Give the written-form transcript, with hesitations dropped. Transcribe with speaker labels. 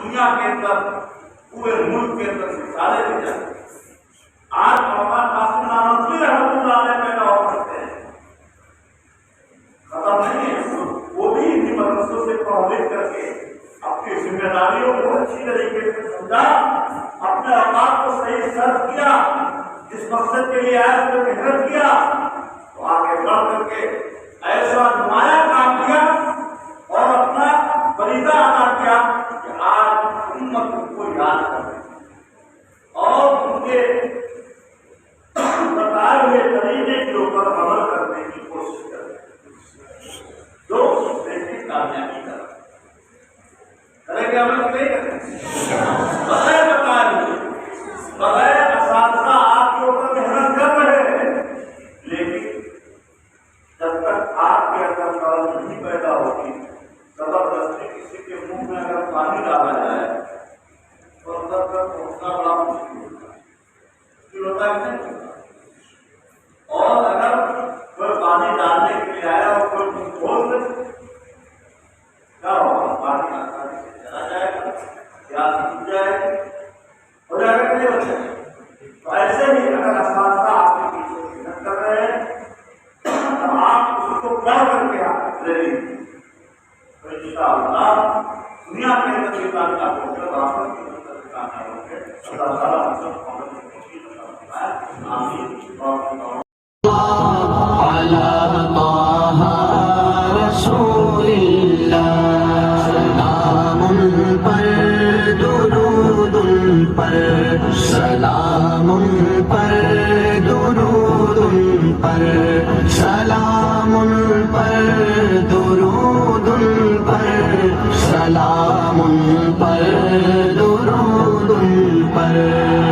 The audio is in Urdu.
Speaker 1: دنیا کے اندر پورے ملک کے اندر مثالیں دی جاتی ہیں۔ آج مولانا قاسم نانوتوی رحمۃ اللہ علیہ پیدا ہو کرتے ہیں، ختم نہیں ہے، وہ بھی انہی مدرسوں سے پروہت کر کے اپنی ذمہ داریوں کو اچھی طریقے سے سمجھا، اپنے اوقات کو صحیح صرف کیا، جس مقصد کے لیے آئے اس کو محنت کیا، تو آگے بڑھ کر کے ایسا نمایاں کام کیا اور اپنا فریضہ ادا کیا کہ آج امت کو یاد کر رہے ہیں اور ان کے بتائے ہوئے طریقے کے اوپر عمل کرنے کی کوشش کر رہے ہیں، جو اس سے کی کامیابی کر رہے ہیں۔ کریں گے عمل نہیں کریں، بغیر بتائے ہوئے، بغیر اساتذہ آپ کے اوپر محنت کر رہے ہیں، لیکن جب تک آپ کے اندر قلم نہیں پیدا ہوگی، زبردستی کسی کے منہ میں اگر پانی ڈالا جائے تو اندر تک پہنچنا بڑا مشکل ہوتا ہے کہ نہیں؟ اور اگر کوئی پانی ڈالنے کے لیے آیا اور کوئی منہ کھول دے کیا ہوگا؟ پانی آسانی سے چلا جائے گا، پیاس بجھ جائے گی، ہو جائے گا کہ نہیں ہو جائے گا؟ تو ایسے ہی اگر اساتذہ آپ کے پیچھے محنت کر رہے ہیں تو آپ اس کو پڑھ کر کے آپ لے لیجیے، تو انشاءاللہ دنیا کے اندر بھی کامیاب ہو کر آخرت کے اندر بھی کامیاب ہو کے اللہ تعالیٰ ہم سب کو عمل کی توفیق عطا فرمائے۔ آمین۔
Speaker 2: على طه رسول اللہ، سلام پر درود پر، سلام پر درود پر، سلام پر درود پر، سلام پر درود پر۔